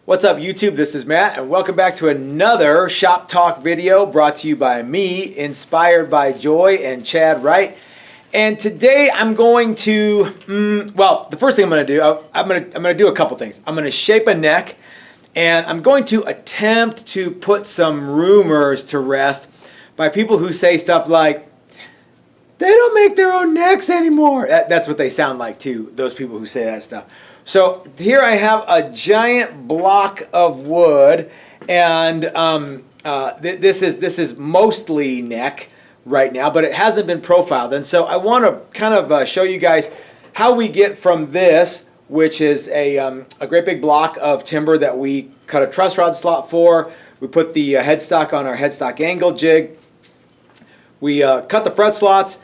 What's up YouTube? This is Matt and welcome back to another Shop Talk video brought to you by me, inspired by Joy and Chad Wright. And today I'm going to, well, the first thing I'm going to do, I'm going to do a couple things. I'm going to shape a neck and I'm going to attempt to put some rumors to rest by people who say stuff like, they don't make their own necks anymore. That's what they sound like too, those people who say that stuff. So here I have a giant block of wood, and this is mostly neck right now, but it hasn't been profiled. And so I want to kind of show you guys how we get from this, which is a great big block of timber that we cut a truss rod slot for. We put the headstock on our headstock angle jig. We cut the fret slots.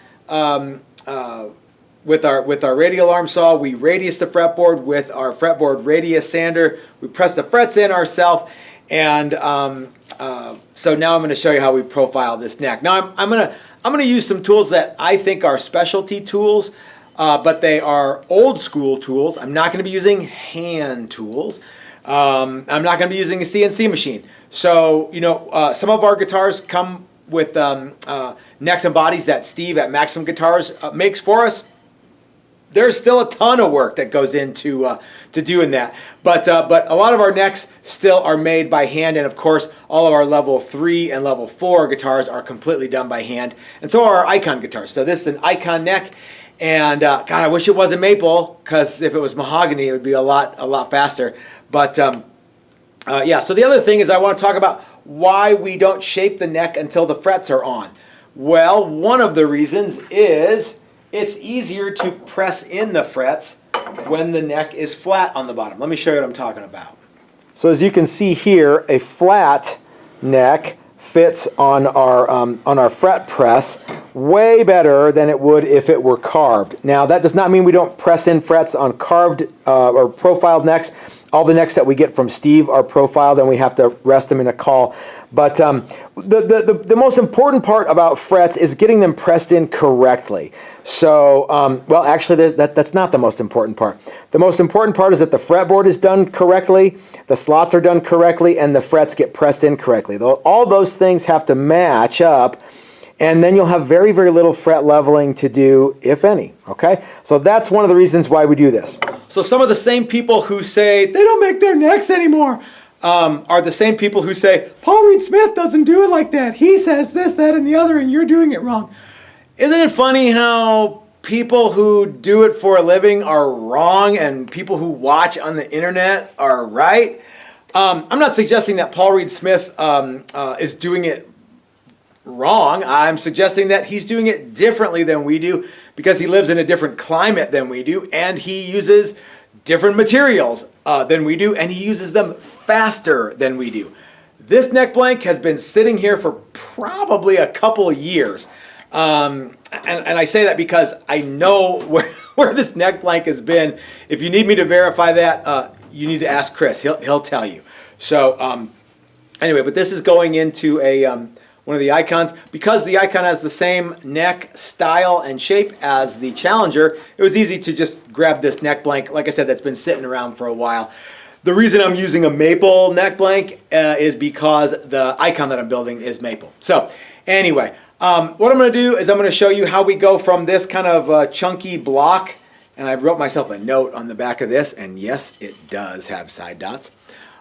With our radial arm saw, we radius the fretboard with our fretboard radius sander. We press the frets in ourselves, and so now I'm going to show you how we profile this neck. Now I'm going to use some tools that I think are specialty tools, but they are old school tools. I'm not going to be using hand tools. I'm not going to be using a CNC machine. So some of our guitars come with necks and bodies that Steve at Maximum Guitars makes for us. There's still a ton of work that goes into to doing that, but a lot of our necks still are made by hand, and of course all of our level 3 and level 4 guitars are completely done by hand, and so are our Icon guitars. So this is an Icon neck, and God, I wish it wasn't maple, because if it was mahogany it would be a lot faster. But yeah, so the other thing is I want to talk about why we don't shape the neck until the frets are on. Well, one of the reasons is it's easier to press in the frets when the neck is flat on the bottom. Let me show you what I'm talking about. So as you can see here, a flat neck fits on our fret press way better than it would if it were carved. Now that does not mean we don't press in frets on carved or profiled necks. All the necks that we get from Steve are profiled, and we have to rest them in a caul. But the most important part about frets is getting them pressed in correctly. So, well, actually, that's not the most important part. The most important part is that the fretboard is done correctly, the slots are done correctly, and the frets get pressed in correctly. All those things have to match up, and then you'll have very, very little fret leveling to do, if any, okay? So that's one of the reasons why we do this. So some of the same people who say they don't make their necks anymore are the same people who say, Paul Reed Smith doesn't do it like that. He says this, that, and the other, and you're doing it wrong. Isn't it funny how people who do it for a living are wrong and people who watch on the internet are right? I'm not suggesting that Paul Reed Smith is doing it wrong. I'm suggesting that he's doing it differently than we do because he lives in a different climate than we do, and he uses different materials than we do, and he uses them faster than we do. This neck blank has been sitting here for probably a couple of years. And I say that because I know where this neck blank has been. If you need me to verify that, you need to ask Chris. He'll tell you. So anyway, but this is going into a one of the Icons. Because the Icon has the same neck style and shape as the Challenger, it was easy to just grab this neck blank, like I said, that's been sitting around for a while. The reason I'm using a maple neck blank is because the Icon that I'm building is maple. So anyway, what I'm going to do is I'm going to show you how we go from this kind of chunky block, and I wrote myself a note on the back of this, and yes, it does have side dots.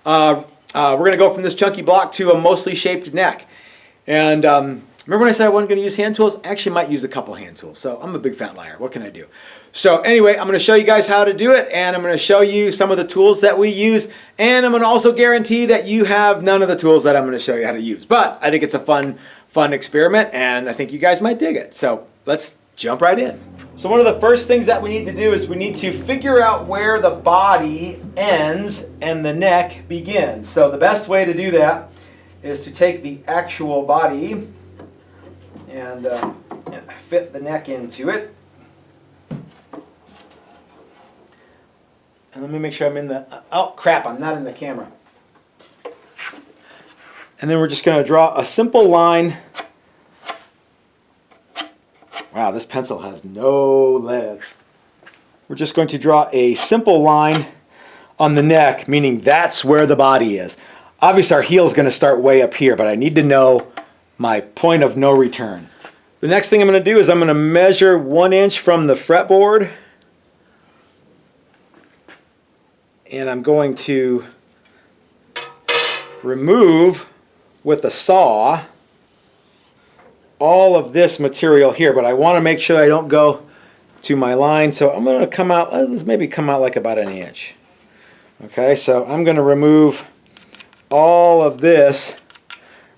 We're going to go from this chunky block to a mostly shaped neck. And remember when I said I wasn't going to use hand tools? I actually might use a couple hand tools, so I'm a big fat liar. What can I do? So anyway, I'm going to show you guys how to do it, and I'm going to show you some of the tools that we use, and I'm going to also guarantee that you have none of the tools that I'm going to show you how to use. But I think it's a fun experiment, and I think you guys might dig it. So let's jump right in. So one of the first things that we need to do is we need to figure out where the body ends and the neck begins. So the best way to do that is to take the actual body and fit the neck into it. And let me make sure I'm in the, oh crap, I'm not in the camera. And then we're just going to draw a simple line. Wow, this pencil has no lead. We're just going to draw a simple line on the neck, meaning that's where the body is. Obviously our heel is going to start way up here, but I need to know my point of no return. The next thing I'm going to do is I'm going to measure 1 inch from the fretboard, and I'm going to remove with a saw all of this material here, but I want to make sure I don't go to my line, so I'm going to come out, let's maybe come out like about 1 inch. Okay, so I'm going to remove all of this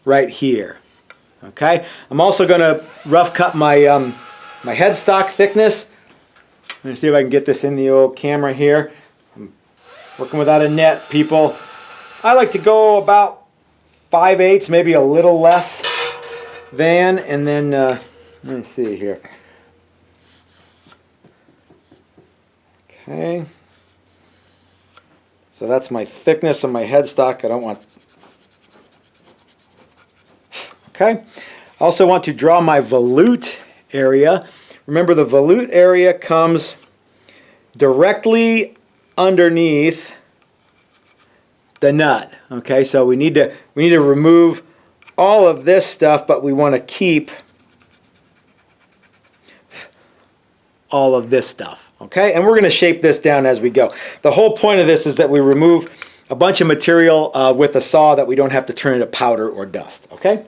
right here. Okay, I'm also going to rough cut my my headstock thickness. Let me see if I can get this in the old camera here. I'm working without a net, people. I like to go about 5/8, maybe a little less than, and then let me see here. Okay, so that's my thickness of my headstock. I don't want. Okay, I also want to draw my volute area. Remember, the volute area comes directly underneath the nut. Okay, so we need to remove all of this stuff, but we want to keep all of this stuff. Okay, and we're going to shape this down as we go. The whole point of this is that we remove a bunch of material with a saw that we don't have to turn into powder or dust. Okay.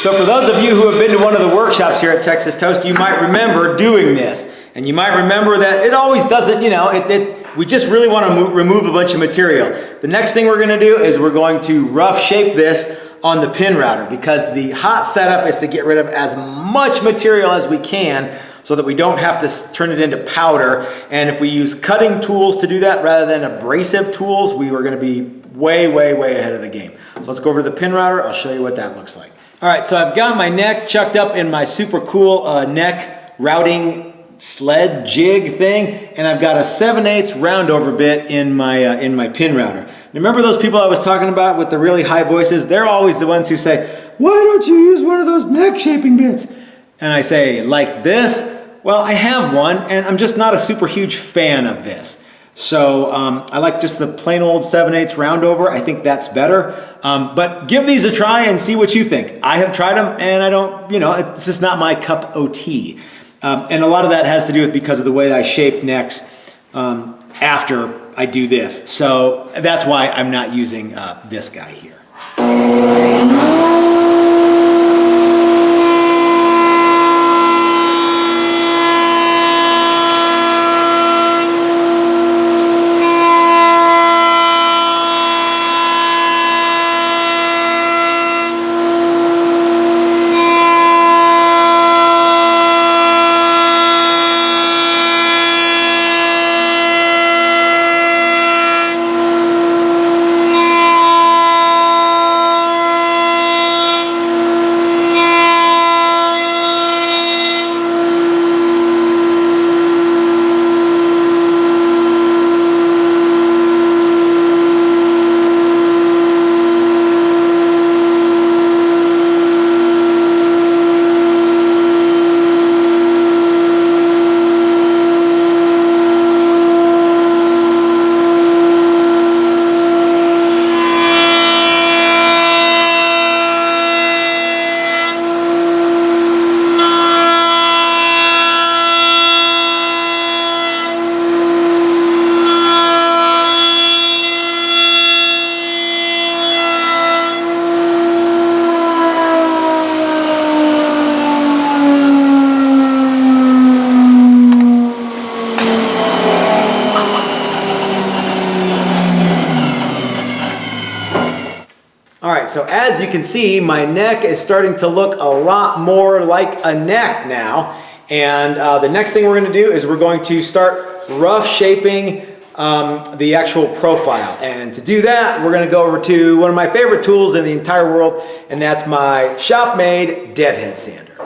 So for those of you who have been to one of the workshops here at Texas Toast, you might remember doing this. And you might remember that it always doesn't, you know, we just really want to remove a bunch of material. The next thing we're going to do is we're going to rough shape this on the pin router, because the hot setup is to get rid of as much material as we can so that we don't have to turn it into powder. And if we use cutting tools to do that rather than abrasive tools, we are going to be way, way, way ahead of the game. So let's go over to the pin router. I'll show you what that looks like. All right, so I've got my neck chucked up in my super cool neck routing sled jig thing, and I've got a 7/8 round over bit in my pin router. Remember those people I was talking about with the really high voices? They're always the ones who say, "Why don't you use one of those neck shaping bits?" And I say, like this? Well, I have one, and I'm just not a super huge fan of this. So I like just the plain old 7/8 round over. I think that's better. But give these a try and see what you think. I have tried them, and I don't, you know, it's just not my cup of tea. And a lot of that has to do with because of the way I shape necks after I do this. So that's why I'm not using this guy here. so as you can see, my neck is starting to look a lot more like a neck now. And the next thing we're going to do is we're going to start rough shaping the actual profile. And to do that, we're going to go over to one of my favorite tools in the entire world, and that's my shop-made deadhead sander.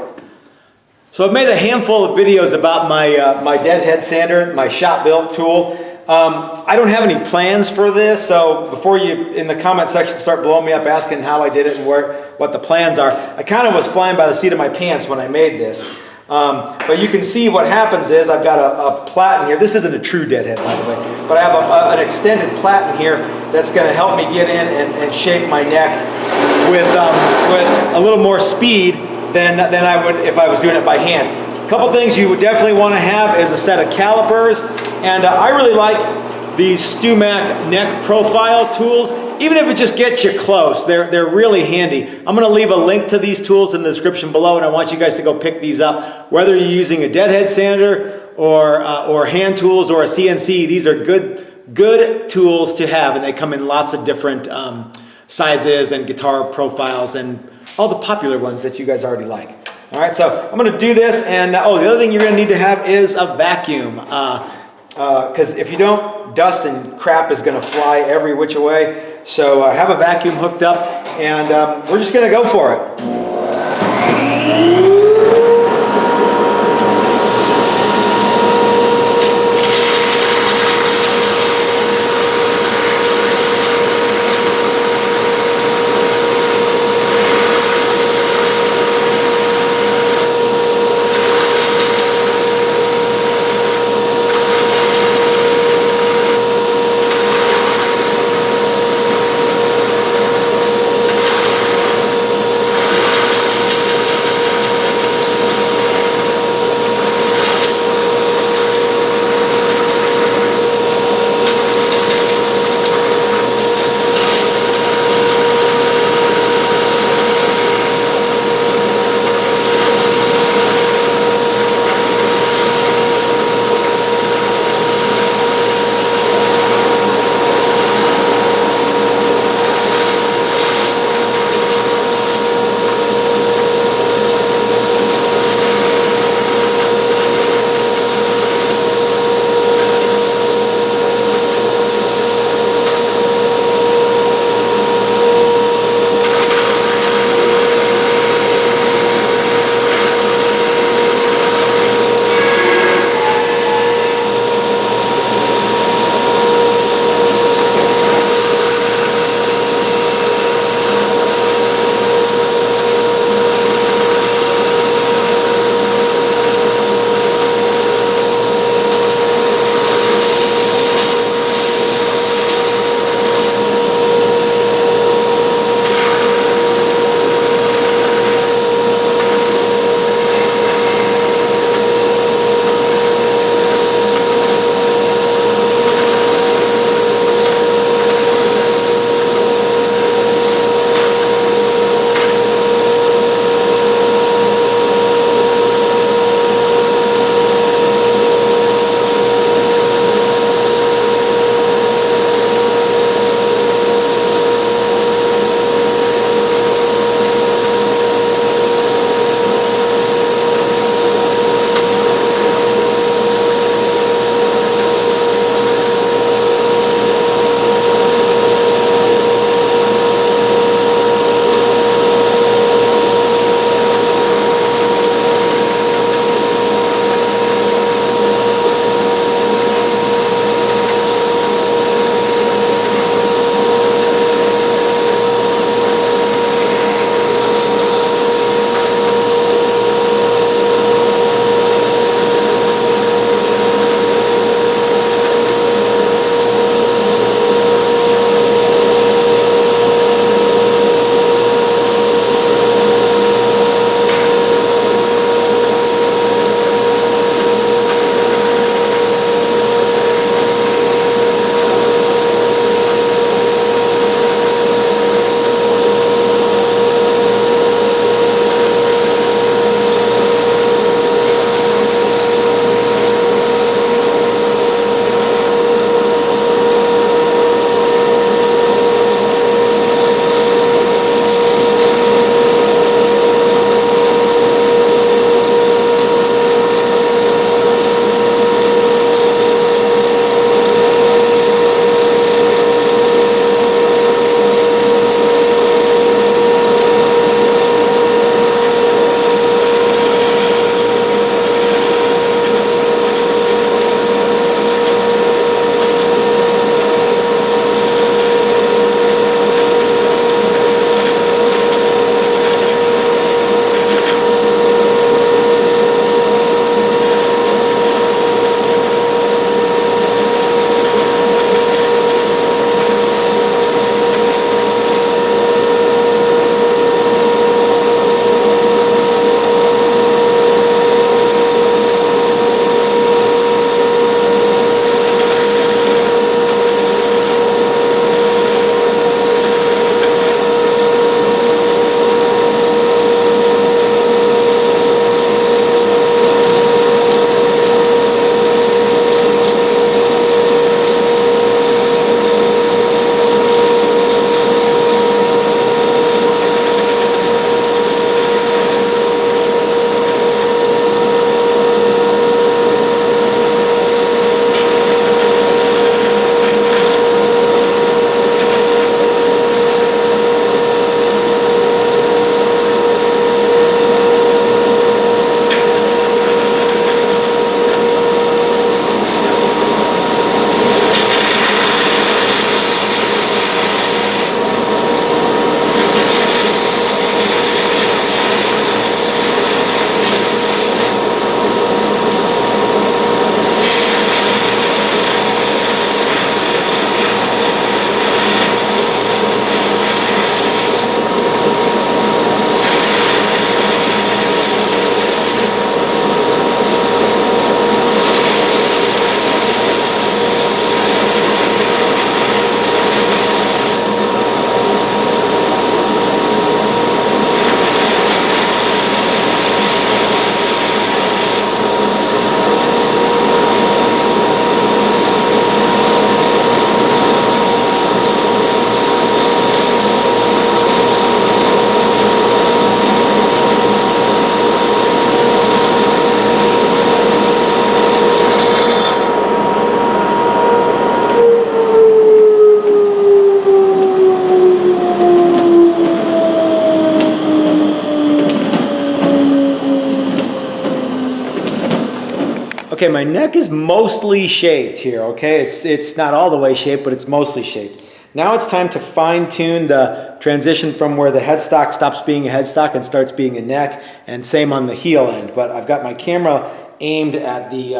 So I've made a handful of videos about my deadhead sander, my shop-built tool. I don't have any plans for this, so before you in the comment section start blowing me up asking how I did it and what the plans are, I kind of was flying by the seat of my pants when I made this. But you can see what happens is I've got a platen here. This isn't a true deadhead, by the way, but I have an extended platen here that's going to help me get in and shape my neck with a little more speed than I would if I was doing it by hand. A couple things you would definitely want to have is a set of calipers, and I really like these StewMac neck profile tools. Even if it just gets you close, they're really handy. I'm going to leave a link to these tools in the description below, and I want you guys to go pick these up. Whether you're using a deadhead sander or hand tools or a CNC, these are good tools to have, and they come in lots of different sizes and guitar profiles and all the popular ones that you guys already like. All right, so I'm going to do this, and the other thing you're going to need to have is a vacuum, because if you don't, dust and crap is going to fly every which way. So have a vacuum hooked up, and we're just going to go for it. Okay, my neck is mostly shaped here, okay? It's not all the way shaped, but it's mostly shaped. Now it's time to fine tune the transition from where the headstock stops being a headstock and starts being a neck, and same on the heel end. But I've got my camera aimed at the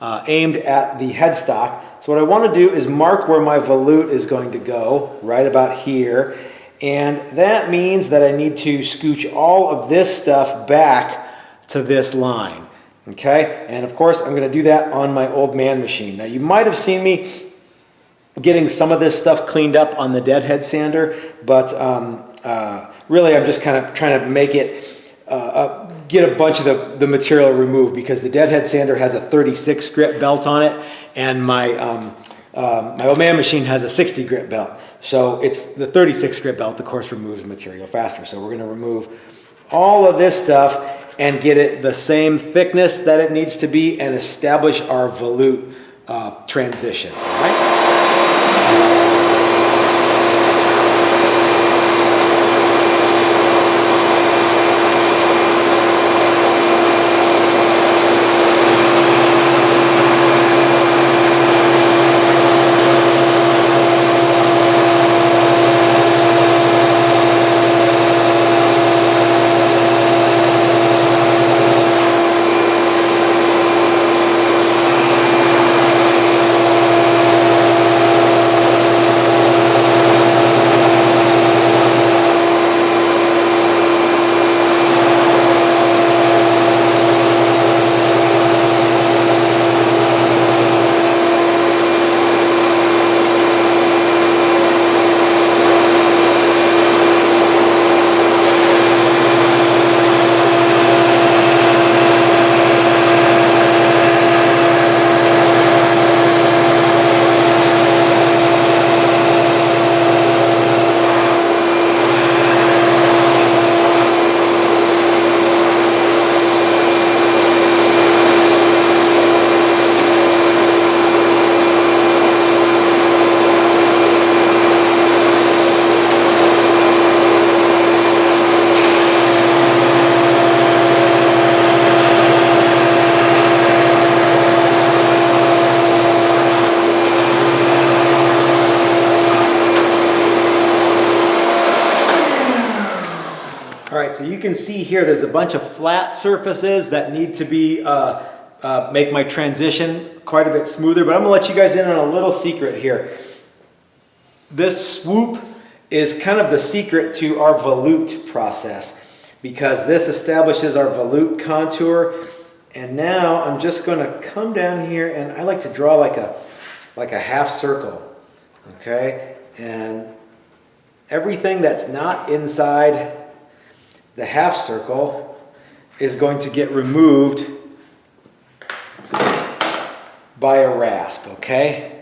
headstock. So what I want to do is mark where my volute is going to go, right about here. And that means that I need to scooch all of this stuff back to this line. Okay, and of course I'm going to do that on my old man machine. Now you might have seen me getting some of this stuff cleaned up on the deadhead sander, but really I'm just kind of trying to make it, get a bunch of the material removed, because the deadhead sander has a 36 grit belt on it, and my old man machine has a 60 grit belt. So it's the 36 grit belt, of course, removes material faster. So we're going to remove all of this stuff and get it the same thickness that it needs to be and establish our volute transition. All right? So you can see here there's a bunch of flat surfaces that need to be make my transition quite a bit smoother, but I'm gonna let you guys in on a little secret here. This swoop is kind of the secret to our volute process, because this establishes our volute contour. And now I'm just gonna come down here, and I like to draw like a half circle, okay? And everything that's not inside the half circle is going to get removed by a rasp, okay?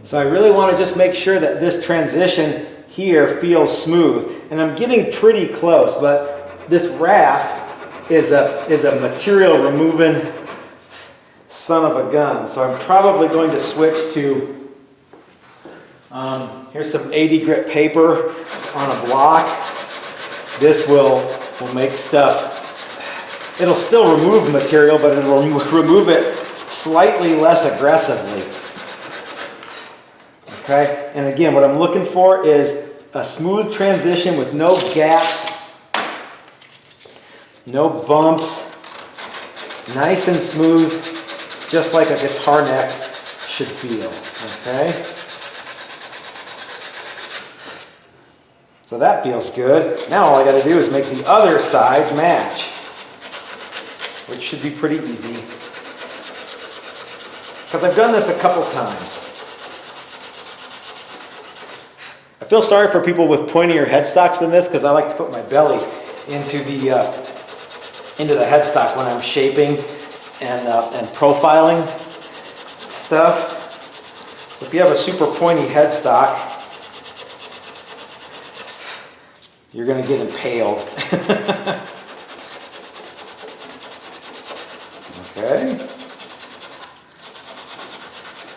So I really want to just make sure that this transition here feels smooth. And I'm getting pretty close, but this rasp is a material removing son of a gun. So I'm probably going to switch to, here's some 80 grit paper on a block. This will make stuff, it'll still remove material, but it'll remove it slightly less aggressively. Okay, and again, what I'm looking for is a smooth transition with no gaps, no bumps, nice and smooth, just like a guitar neck should feel, okay? So that feels good. Now all I got to do is make the other side match, which should be pretty easy, because I've done this a couple times. I feel sorry for people with pointier headstocks than this, because I like to put my belly into the headstock when I'm shaping and profiling stuff. If you have a super pointy headstock, you're going to get impaled. Okay.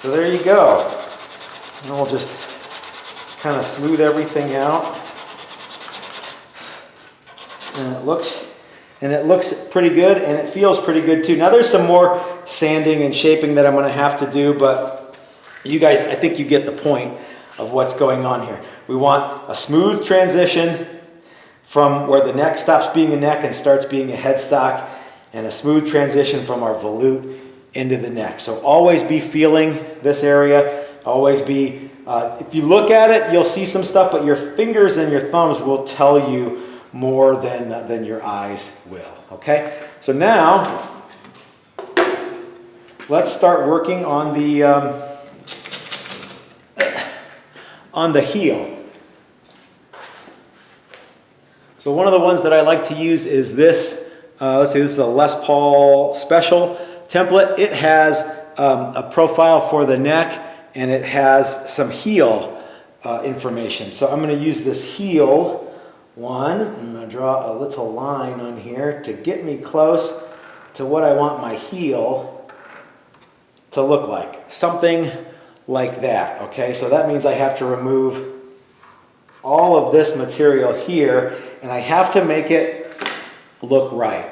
So there you go. And we'll just kind of smooth everything out. And it looks pretty good, and it feels pretty good too. Now there's some more sanding and shaping that I'm going to have to do, but you guys, I think you get the point of what's going on here. We want a smooth transition from where the neck stops being a neck and starts being a headstock, and a smooth transition from our volute into the neck. So always be feeling this area. Always be, if you look at it, you'll see some stuff, but your fingers and your thumbs will tell you more than your eyes will, okay? So now, let's start working on the heel. So one of the ones that I like to use is this, let's see, this is a Les Paul Special template. It has a profile for the neck, and it has some heel information. So I'm going to use this heel one. I'm going to draw a little line on here to get me close to what I want my heel to look like. Something like that, okay? So that means I have to remove all of this material here, and I have to make it look right.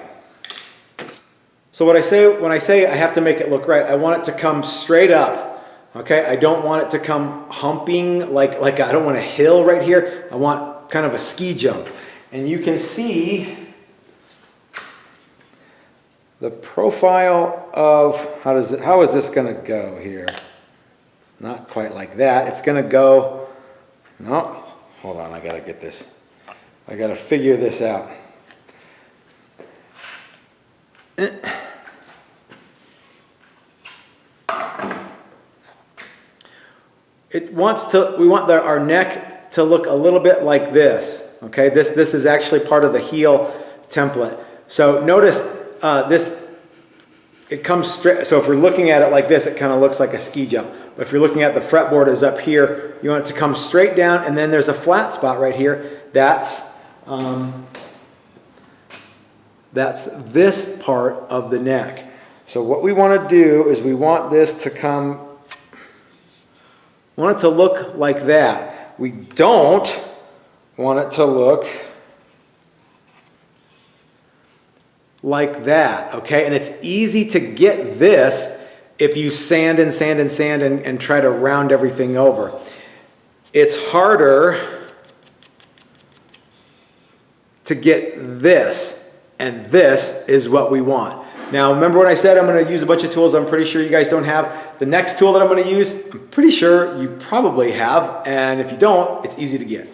So when I say I have to make it look right, I want it to come straight up, okay? I don't want it to come humping, like I don't want a hill right here. I want kind of a ski jump. And you can see the profile of, how is this gonna go here? Not quite like that. It's gonna go, no, hold on, I gotta get this. I gotta figure this out. We want our neck to look a little bit like this. Okay, this is actually part of the heel template. So notice it comes straight. So if we're looking at it like this, it kind of looks like a ski jump. But if you're looking at the fretboard is up here, you want it to come straight down, and then there's a flat spot right here. That's this part of the neck. So what we want to do is we want this to come, we want it to look like that. We don't want it to look like that, okay? And it's easy to get this if you sand and sand and sand and try to round everything over. It's harder to get this, and this is what we want. Now, remember what I said? I'm going to use a bunch of tools I'm pretty sure you guys don't have. The next tool that I'm going to use, I'm pretty sure you probably have, and if you don't, it's easy to get.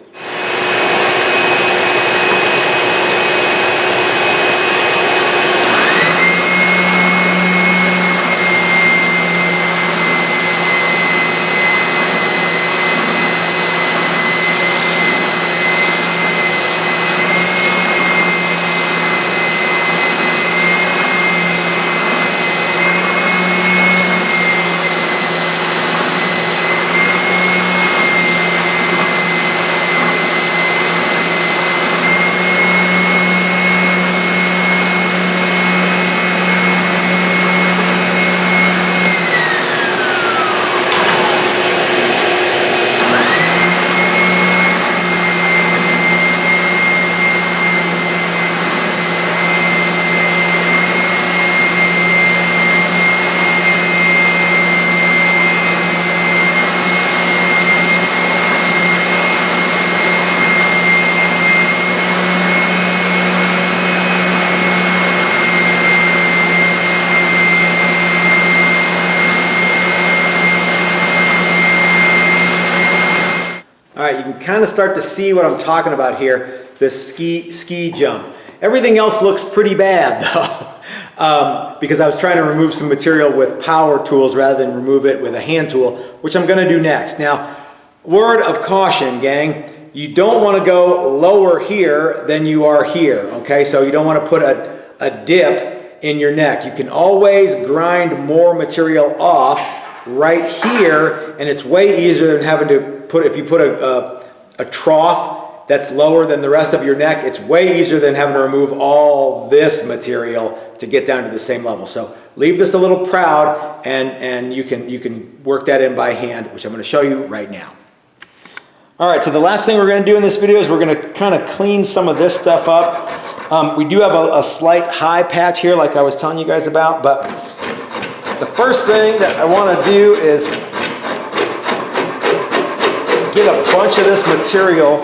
right, you can kind of start to see what I'm talking about here, this ski jump. Everything else looks pretty bad though, because I was trying to remove some material with power tools rather than remove it with a hand tool, which I'm gonna do next. Now, word of caution, gang, you don't wanna go lower here than you are here, okay? So you don't wanna put a dip in your neck. You can always grind more material off right here, and it's way easier than having to put, if you put a trough that's lower than the rest of your neck, it's way easier than having to remove all this material to get down to the same level. So leave this a little proud, and you can work that in by hand, which I'm going to show you right now. All right, so the last thing we're going to do in this video is we're going to kind of clean some of this stuff up. We do have a slight high patch here like I was telling you guys about, but the first thing that I want to do is get a bunch of this material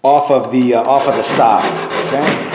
off of the side, okay?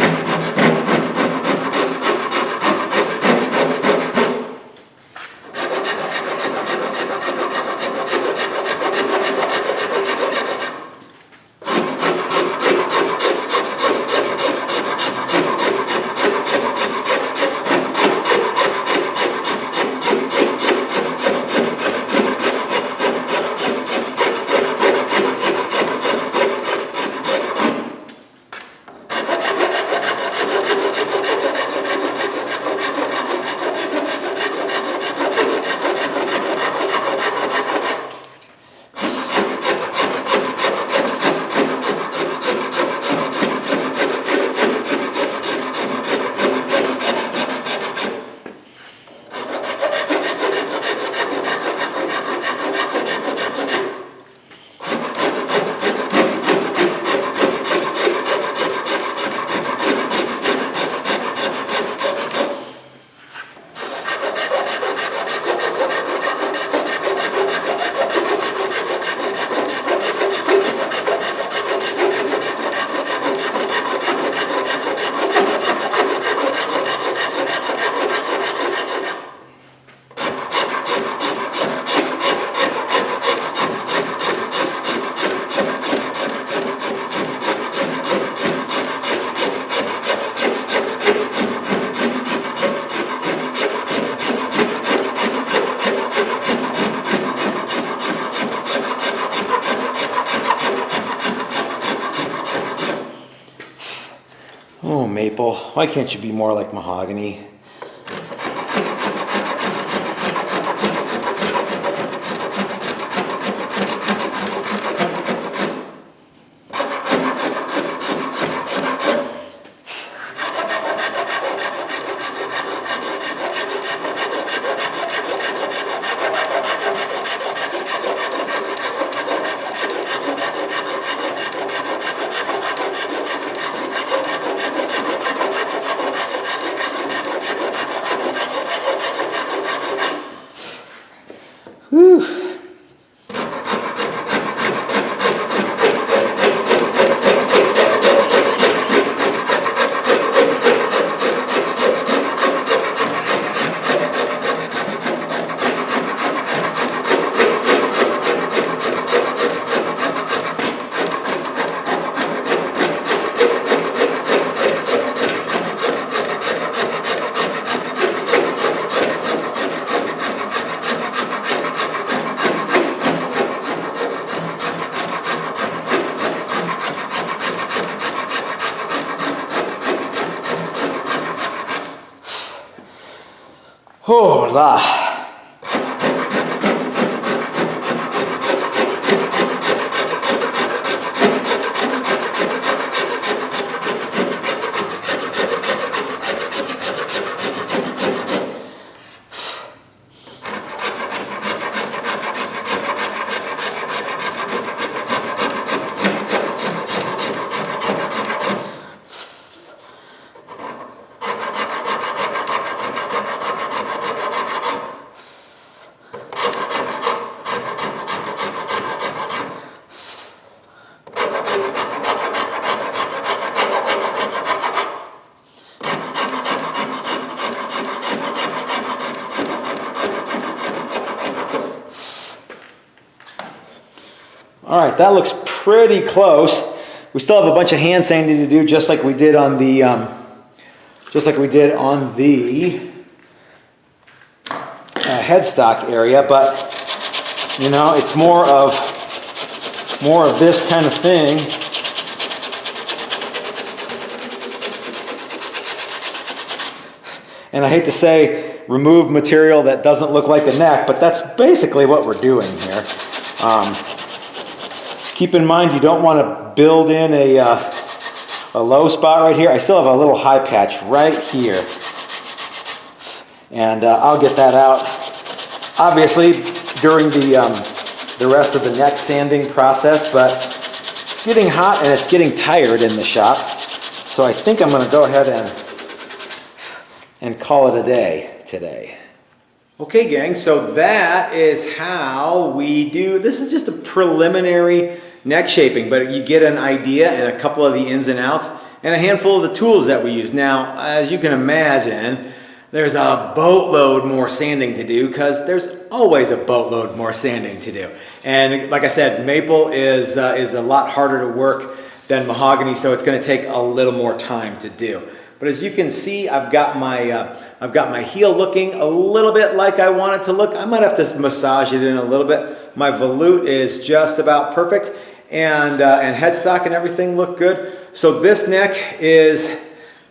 Oh, maple, why can't you be more like mahogany? Whew. Oh la. All right, that looks pretty close. We still have a bunch of hand sanding to do, just like we did on the headstock area. But you know, it's more of this kind of thing. And I hate to say remove material that doesn't look like a neck, but that's basically what we're doing here. Keep in mind, you don't want to build in a low spot right here. I still have a little high patch right here. And I'll get that out, obviously, during the rest of the neck sanding process, but it's getting hot and it's getting tired in the shop. So I think I'm going to go ahead and call it a day today. Okay, gang, so that is how we do, this is just a preliminary neck shaping, but you get an idea and a couple of the ins and outs and a handful of the tools that we use. Now, as you can imagine, there's a boatload more sanding to do because there's always a boatload more sanding to do. And like I said, maple is a lot harder to work than mahogany, so it's going to take a little more time to do. But as you can see, I've got my heel looking a little bit like I want it to look. I might have to massage it in a little bit. My volute is just about perfect, and headstock and everything look good. So this neck is,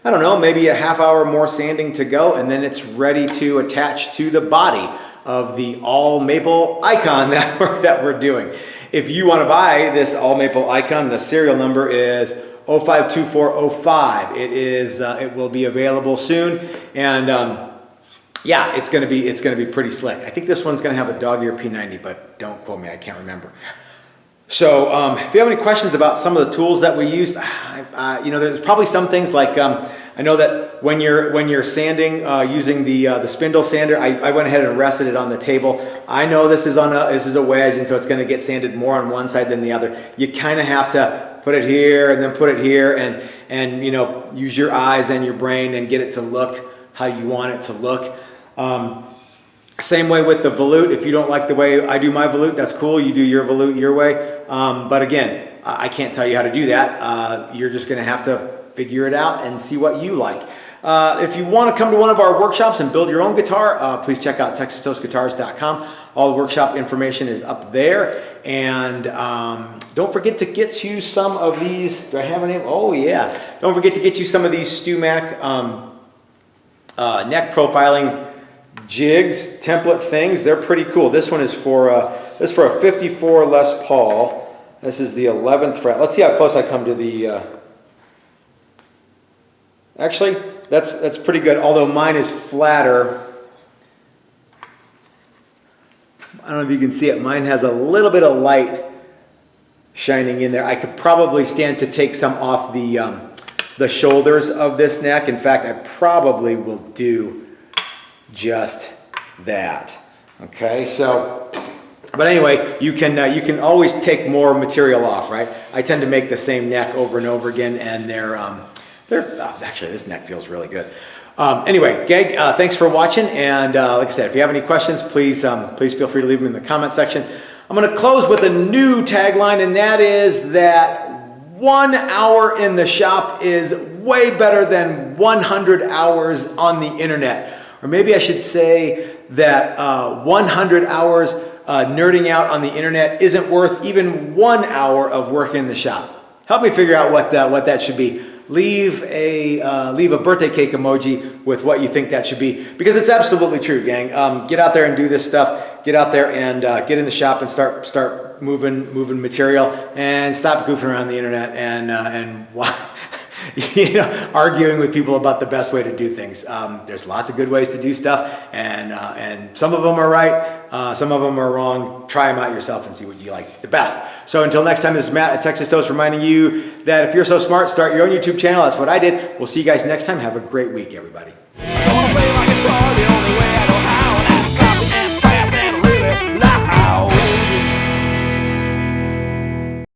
I don't know, maybe a half hour more sanding to go, and then it's ready to attach to the body of the all maple icon that we're doing. If you want to buy this all maple icon, the serial number is 052405. It will be available soon, and yeah, it's gonna be pretty slick. I think this one's gonna have a dog ear P90, but don't quote me, I can't remember. So if you have any questions about some of the tools that we use, you know, there's probably some things like I know that when you're sanding using the spindle sander, I went ahead and rested it on the table. I know this is a wedge, and so it's going to get sanded more on one side than the other. You kind of have to put it here and then put it here, and you know, use your eyes and your brain and get it to look how you want it to look. Same way with the volute. If you don't like the way I do my volute, that's cool. You do your volute your way. But again, I can't tell you how to do that. You're just going to have to figure it out and see what you like. If you want to come to one of our workshops and build your own guitar, please check out TexasToastGuitars.com. All the workshop information is up there. And don't forget to get you some of these. Do I have any? Oh, yeah. Don't forget to get you some of these StewMac neck profiling jigs, template things. They're pretty cool. This one is for a 54 Les Paul. This is the 11th fret. Let's see how close I come to the... Actually, that's pretty good, although mine is flatter. I don't know if you can see it. Mine has a little bit of light shining in there. I could probably stand to take some off the shoulders of this neck. In fact, I probably will do just that. Okay, so, but anyway, you can always take more material off, right? I tend to make the same neck over and over again, and they're actually, this neck feels really good. Anyway, gang, thanks for watching, and like I said, if you have any questions, please feel free to leave them in the comment section. I'm going to close with a new tagline, and that is that 1 hour in the shop is way better than 100 hours on the internet. Or maybe I should say that 100 hours nerding out on the internet isn't worth even 1 hour of work in the shop. Help me figure out what that should be. Leave a birthday cake emoji with what you think that should be, because it's absolutely true, gang. Get out there and do this stuff. Get out there and get in the shop and start moving material, and stop goofing around the internet and you know, arguing with people about the best way to do things. There's lots of good ways to do stuff, and some of them are right, some of them are wrong. Try them out yourself and see what you like the best. So until next time, this is Matt at Texas Toast reminding you that if you're so smart, start your own YouTube channel. That's what I did. We'll see you guys next time. Have a great week, everybody.